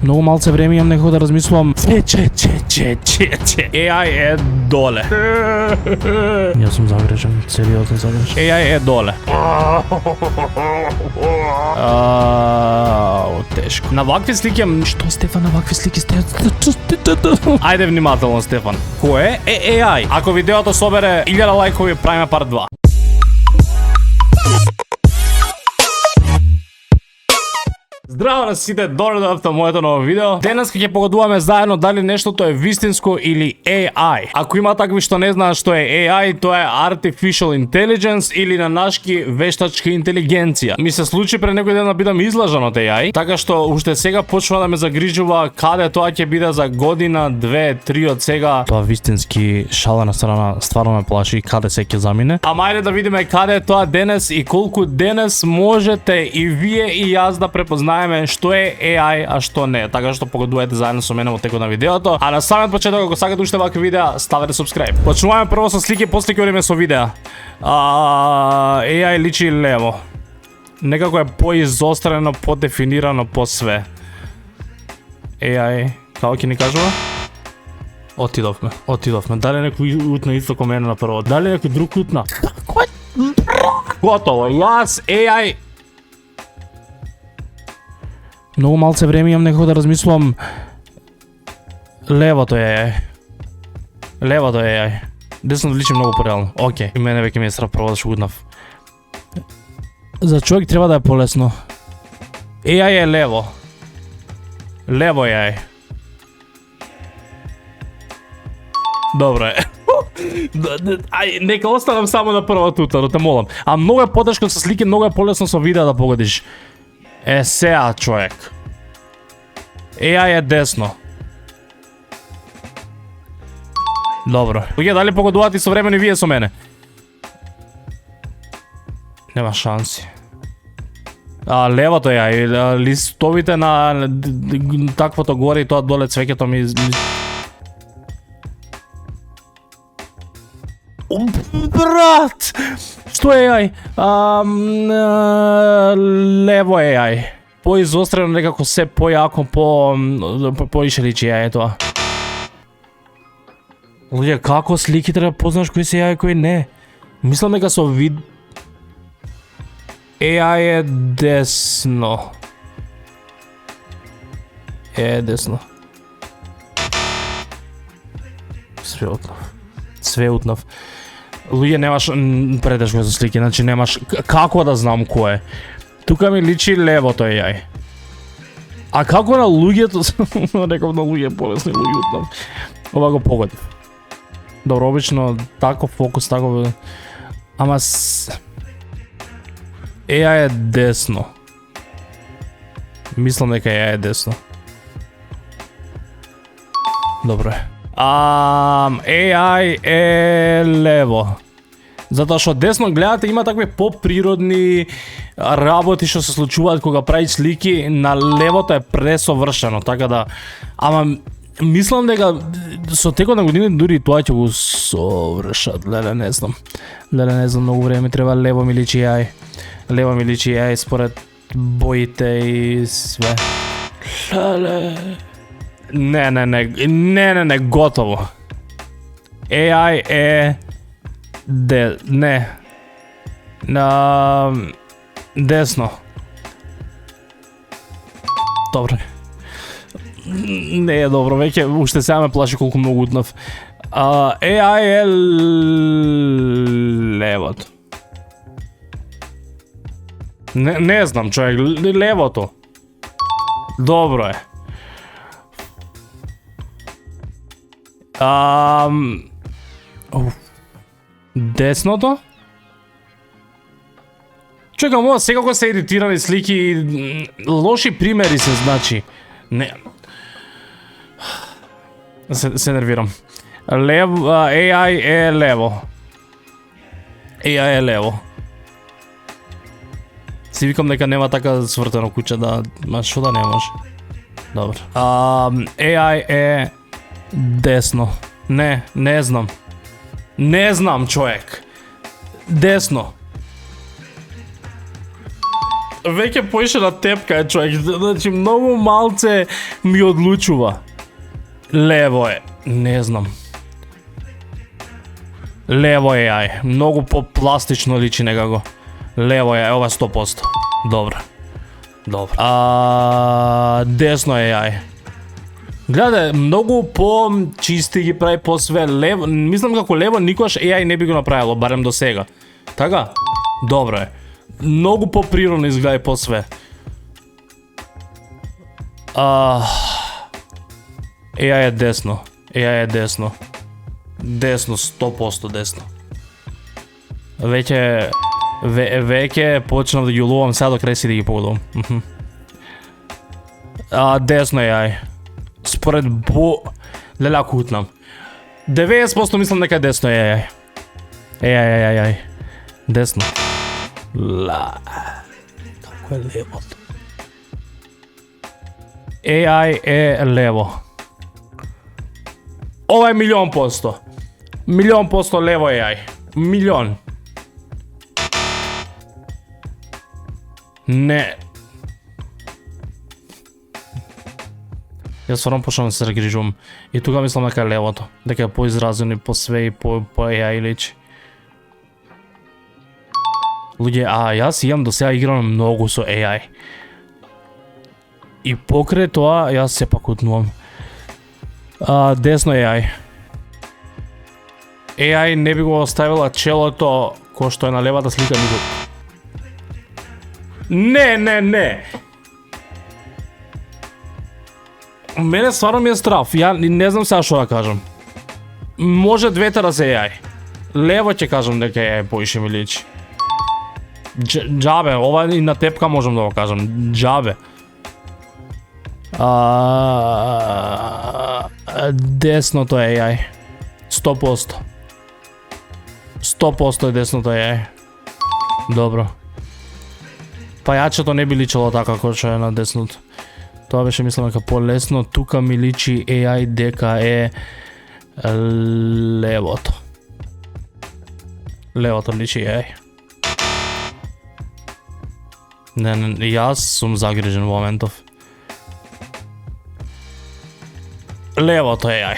Многу малце време имам некако да размислувам. AI е доле. Јас сум загрежен, сериозно загрежен. AI е доле. Тешко. На вакви слики што Стефан на вакви слики сте? Ајде внимателно Стефан. Кој е AI? Ако видеото собере 1000 лајкови, правиме парт 2. Здраво на сите, добро дојавте моето ново видео. Денес ќе погодуваме заедно дали нештото е вистинско или AI. Ако има такви што не знаат што е AI, тоа е Artificial Intelligence или на нашки вештачка интелигенција. Ми се случи пред некој ден да бидам излажан од AI, така што уште сега почнува да ме загрижува каде тоа ќе биде за година, 2, 3 од сега. Тоа вистински шала на страна стварно ме плаши каде се ќе замине. Ама ајде да видиме каде е тоа денес и колку денес можете и вие и јас да препознаеме што е AI, а што не. Така што погодувајте заедно со мене во текот на видеото. А на самиот почеток, ако сакате уште вакви видеа, ставете subscribe. Почнуваме прво со слики, после ќе одиме со видеа. AI личи лево. Некако е поизострено, подефинирано, по све. AI, како ќе ни кажува? Отидовме. Дали некој утна исто ко мене на прво? Дали некој друг утна? Готово. Јас AI. Многу малце време имам некако да размислувам. Левото е AI. Десното личи многу пореално. Океј, и мене веќе ми е страв прво да шугуднав. За човек треба да е полесно. AI е лево. Лево AI. Добро е. Ај, нека останам само на првото утро, те молам. А многу е потешко со слики, многу е полесно со видео да погодиш. Сеа, човек. AI е десно. Добро. Луѓе, дали погодувате современи вие со мене? Нема шанси. Левото е AI. Листовите на таквото горе и тоа доле цвеќето ми... Брат! Што е AI? Лево е AI. Поизострено некако се појако, поише личи AI тоа. Луѓе, како слики треба познаш кој се AI, кој не? Мислам дека со вид... AI е десно. Све утнав. Луѓе, немаш предешко за слики, значи немаш како да знам кој е. Тука ми личи левото AI. А како на луѓето, реков на луѓе полесни луѓе утнав. Ова го погодив. Добро, обично тако фокус, тако... Ама... AI е десно. Мислам дека AI е десно. Добро е. AI е лево. Затоа што десно гледате има такви поприродни работи што се случуваат кога прави слики, на левото е пресовршено, така да... Ама мислам дека со текот на години дури тоа ќе го совршат, леле не знам, многу време треба. Лево ми личи AI според боите и све. Леле... Не, готово. AI е... Десно. Добро. Не е добро, веќе уште сега ме плаши колку многу утнав. AI е левото. Не знам, човек, левото. Добро е. Десното? Чекам, ова секако се едитирани слики, лоши примери се, значи. Не. Се нервирам. AI е лево. AI е лево. Си викам дека нема така свртено куќа да... Ма шо да не може? Добро. AI е... десно. Не знам. Не знам, човек. Десно. Веќе поише на тепка е човек, значи многу малце ми одлучува. Лево е, не знам. Лево е ај, многу по-пластично личи некако. Лево е, ова 100%. Добро. Добро. Десно е ај. Гледај, многу по-чисти ги прави по све. Лево, мислам како лево никош AI не би го направило, барем до сега. Така? Добро е. Многу по-природно изгледа по све. AI е десно. AI е десно. Десно, 100% десно. Веќе почнав да ги уловам, сега до крај си да ги погодувам. Десно е AI. Според Леле ако утнам. 90% мислам дека десно е AI. Десно. Како е левото? AI е лево. Ова е 1,000,000%. 1,000,000% лево AI. 1,000,000. Не. Јас стварно почнам да се загрижувам. И тука мислам дека е левото. Дека е поизразено и по све и по AI личи. Луѓе, јас имам до сега играм многу со AI. И покрај тоа, јас сепак утнувам. Десно AI. AI не би го оставила челото кој што е на левата слика никога. Не. Мене стварно ми е страв, ја не знам сега што да кажам. Може двете да се AI. Лево ќе кажам дека е поише ми личи. Џабе, ова и на тепка можам да го кажам. Џабе. Десното е AI. 100%. 100% е десното AI. Добро. Па јачето не би личело така како што е на десното. Тоа беше мислам дека по-лесно. Тука ми личи AI дека е левото. Левото личи AI. Не, јас сум загрижен во моментов. Левото е AI.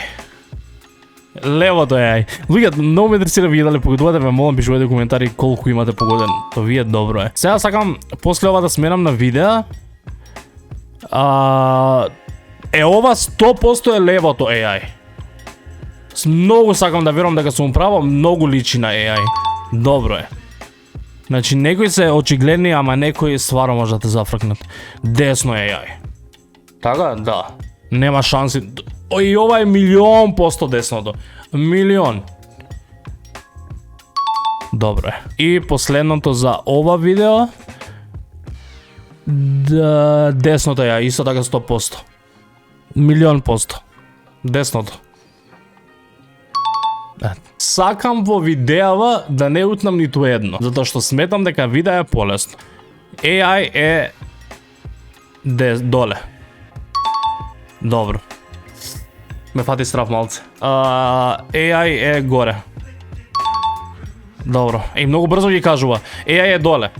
Левото е AI. Луѓе, многу ме интересира вие дали погодувате, ме молам пишувајте коментари колку имате погоден. Тоа вие добро е. Сега сакам после ова да сменам на видео. Ова 100% е левото AI. Многу сакам да верувам дека сум право, многу личи на AI. Добро е. Значи некои се очигледни, ама некои стварно може да те зафркнат. Десно е AI. Така? Да. Нема шанси. И ова е 1,000,000% десното. 1,000,000. Добро е. И последното за ова видео. Десното е, исто така 100%. 1,000,000%. Десното. Сакам во видеава да не утнам ниту едно, затоа што сметам дека видео е полесно. AI е доле. Добро. Ме фати страв малце. AI е горе. Добро. И многу брзо ги кажува. AI е доле.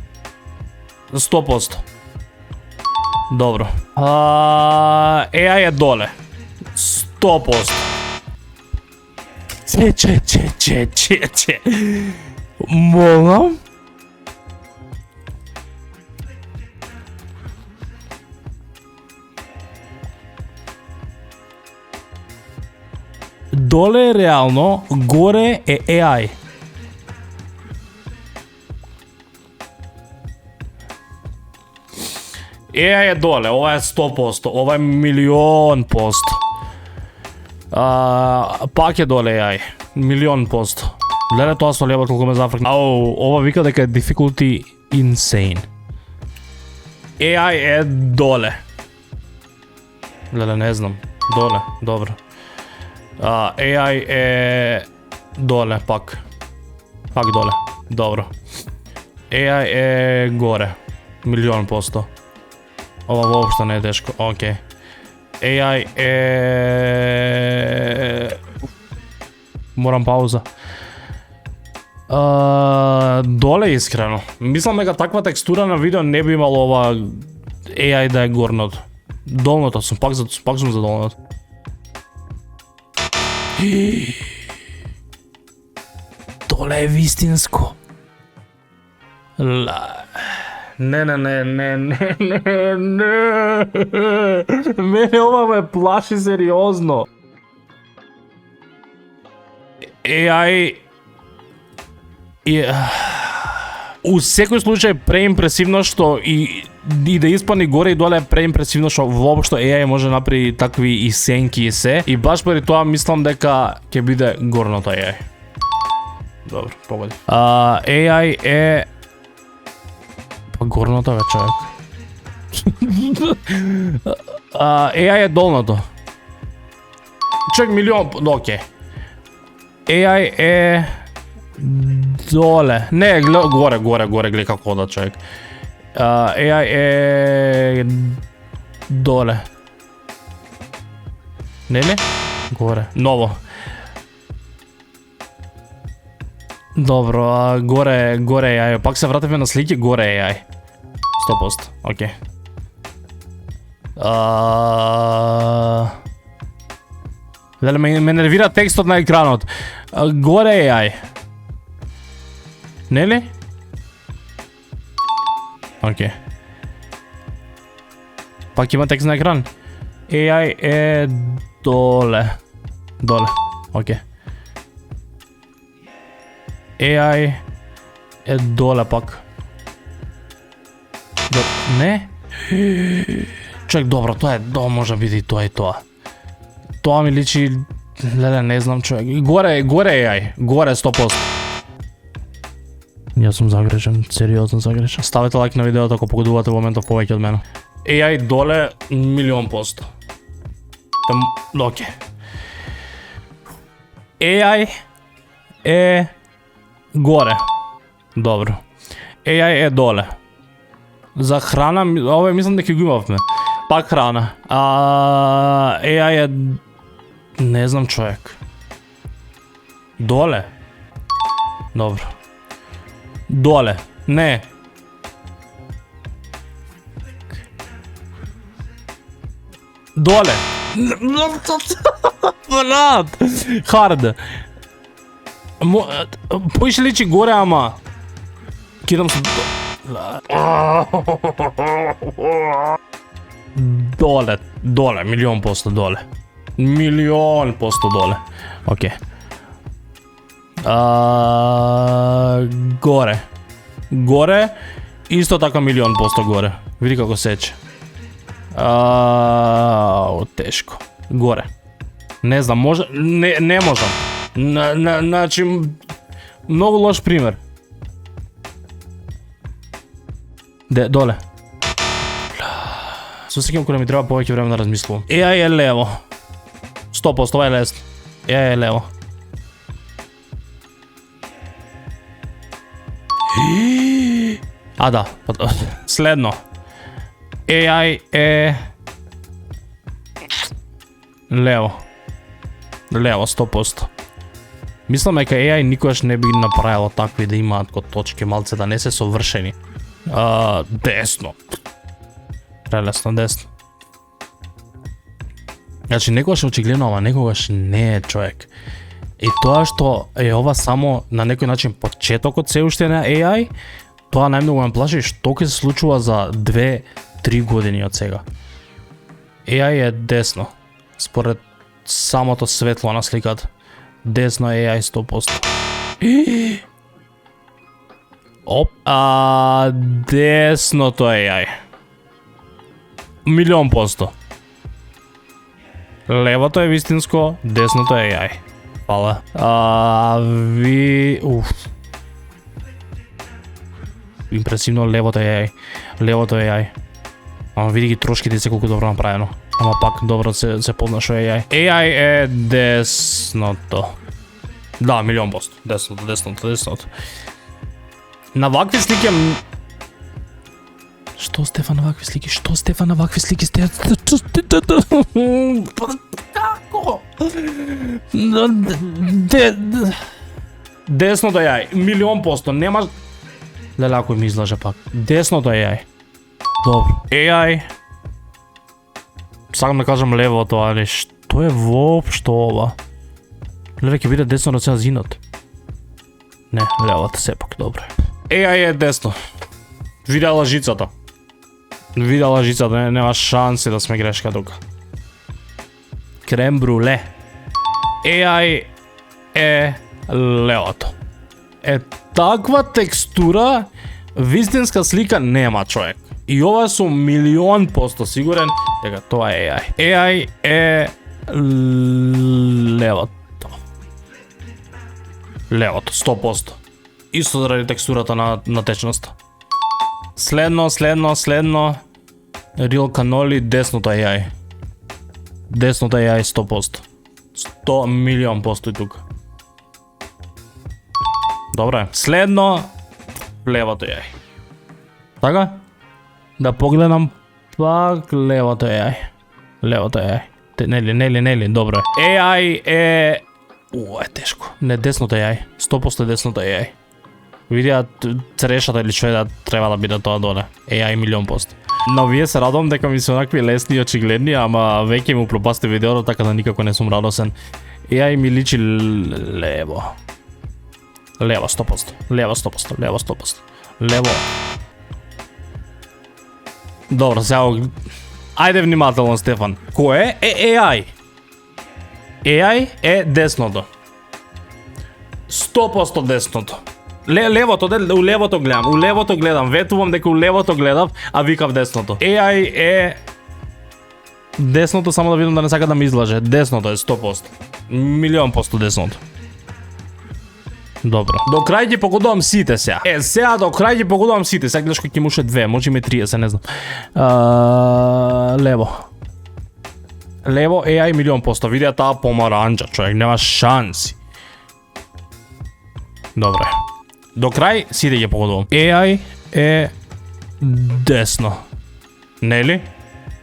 100%. Добро. AI е доле. 100%. Че. Молам? Доле е реално, горе е AI. AI е доле, ова е 100%, ова е 1,000,000%. Пак е доле AI, 1,000,000%. Леле тоа со лево толку ме зафркна. Ова вика дека е difficulty insane. AI е доле. Леле не знам, доле, добро. AI е доле пак. Пак доле, добро. AI е горе, 1,000,000%. Ова воопшто не е тешко, окей. AI е... Морам пауза. Доле искрено. Мислам дека таква текстура на видео не би имало ова AI да е горното. Долното сум, пак сум за долното. Доле е вистинско. Не. Мене ова ме плаши сериозно. AI у секој случај преимпресивно што и да испани горе и доле е преимпресивно што воопшто AI може направи такви и сенки и се, и баш поради тоа мислам дека ќе биде горното AI. Добро, погоди. AI е па горното бе, човек. AI е долното. Човек милион, окей. AI е доле. Не, горе, гледа како ода, човек. AI е доле. Не? Горе. Ново. Добро, горе AI. Пак се вратиме на слики, горе AI. 100%, окей. Дали ме нервира текстот на екранот. Горе AI. Не ли? Окей. Пак има текст на екран. AI е доле. Доле. Окей. AI е доле пак. Не? Чек, добро, тоа е, може биде и тоа и тоа. Тоа ми личи, леле, не знам, човек. Горе AI, горе 100%. Јас сум загрешен, сериозно загрешен. Ставете лайк на видеото ако погодувате во моментов повеќе од мене. AI доле 1,000,000%. Окей. AI е горе. Добро. AI е доле. За храна, ова мислам дека го имавме. Пак храна. AI е... Не знам, човек. Доле? Добро. Доле. Не. Доле. Брат. Хард. Поиш личи горе, ама. Кидам се... Доле, 1,000,000% доле. 1,000,000% доле. Окей. Горе, исто така 1,000,000% горе. Види како сече. Тешко. Горе. Не знам, може... Не можам. Значи, многу лош пример. Доле. Се сеќавам кога ми треба повеќе време да размислувам. AI е лево. 100%, ова е лесно. AI е лево. Да, следно. AI е лево. Лево, 100%. Мислам дека AI никогаш не би направило такви да имаат код точки малце да не се совршени. Десно. Прелесно, десно. Значи, некогаш очигледно, ама некогаш не е, човек. И тоа што е ова само на некој начин почетокот се уште на AI, тоа најмногу ме плаши што ќе се случува за 2-3 години од сега. AI е десно. Според самото светло на сликата. Десно AI 100%. Десното AI. 1,000,000%. Левото е вистинско, десното е AI. Фала. Импресивно, левото е AI. Левото е AI. Ама види ги трошките се колку добро направено. Ама пак добро се позна шо е AI. AI е десното. Да, 1,000,000%. Десното. На вакви слики... Што Стефан на вакви слики? Како? Десното AI, 1,000,000%, нема... Леле, ако ми излаже пак. Десното AI. Добро. AI. Сакам да кажам левото, али што е воопшто ова? Леле, ќе биде десно на зинот. Не, левото сепак, добро. AI е десно. Видеа лажицата. Видеа лажицата, нема шанси да сме грешка тука. Крем бруле. AI е левото. Е таква текстура, вистинска слика нема, човек. И ова сум 1,000,000% сигурен дека тоа е AI. AI е левото. Левото, 100%. Исто заради текстурата на течноста. Следно. Real Canoli, десното AI. Десното AI 100%. 100,000,000% и тука. Добре. Следно, левото AI. Така? Да погледам пак левото AI. Левото AI. Нели, добро е. AI е... е тешко. Не, десното AI. 100% десното AI. Видеа црешата или што треба да биде тоа доле. AI 1,000,000%. Но вие се радувам дека ми се онакви лесни и очигледни, ама веќе ми упропасти видеото, така да никако не сум радосен. AI ми личи лево. Лево 100%. Лево 100%. Лево 100%. Лево. Добро, сега... Ајде внимателно, Стефан. Кој е AI? AI е десното. 100% десното. Левото, у левото гледам, ветувам дека у левото гледав, а викав десното. AI е... Десното, само да видам да не сака да ми излаже. Десното е 100%. 1,000,000% десното. Добро. До крај ги погодувам сите сега. Сега до крај ги погодувам сите. Сега гледаш кој ќе муше 2, може ми 30, не знам. Лево. Лево AI 1,000,000%. Видеа таа помаранџа, човек, нема шанси. Добре. До крај сите ги погодувам. AI е десно. Нели?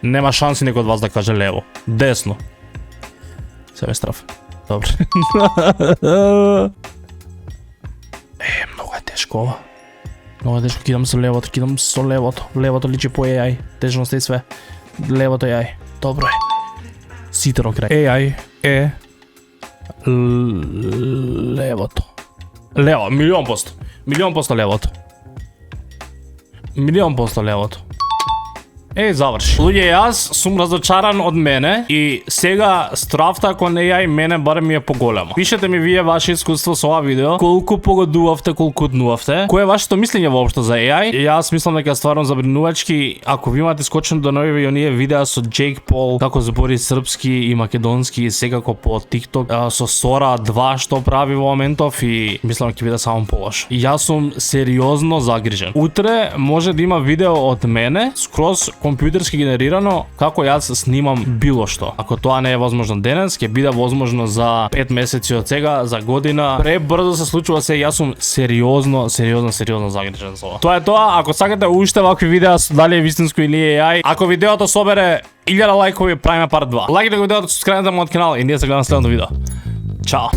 Нема шанси некој од вас да каже лево. Десно. Се ме страф. Добре. Многу е тешко ова. Многу е тешко, кидам со левото, Левото личи по AI. Тежност и све. Левото AI. Добро е. Сите до крај. AI е левото. Лево, 1,000,000%. 1,000,000% левото. 1,000,000% левото. Заврши. Луѓе, јас сум разочаран од мене и сега страфта кон AI мене барем ми е поголема. Пишете ми вие ваше искуство со ова видео, колку погодувавте, колку однувавте. Кој е вашето мислење воопшто за AI? Јас мислам дека е стварно забринувачки. Ако ви имате скочено до нови оние видеа со Джейк Пол, како збори српски и македонски, и секако по TikTok, со Сора 2 што прави во моментов, и мислам ќе биде само полош. Јас сум сериозно загрижен. Утре може да има видео од мене, скроз компјутерски генерирано, како јас снимам било што. Ако тоа не е возможно денес, ќе биде возможно за 5 месеци од сега, за година. Пребрзо се случува се, јас сум сериозно загрижен за ова. Тоа е тоа, ако сакате уште вакви видеа со дали е вистинско или AI, ако видеото собере 1000 лајкови, правиме парт 2. Лајките го видеото, субскрајбнете мојот канал и ние се гледаме следното видео. Чао!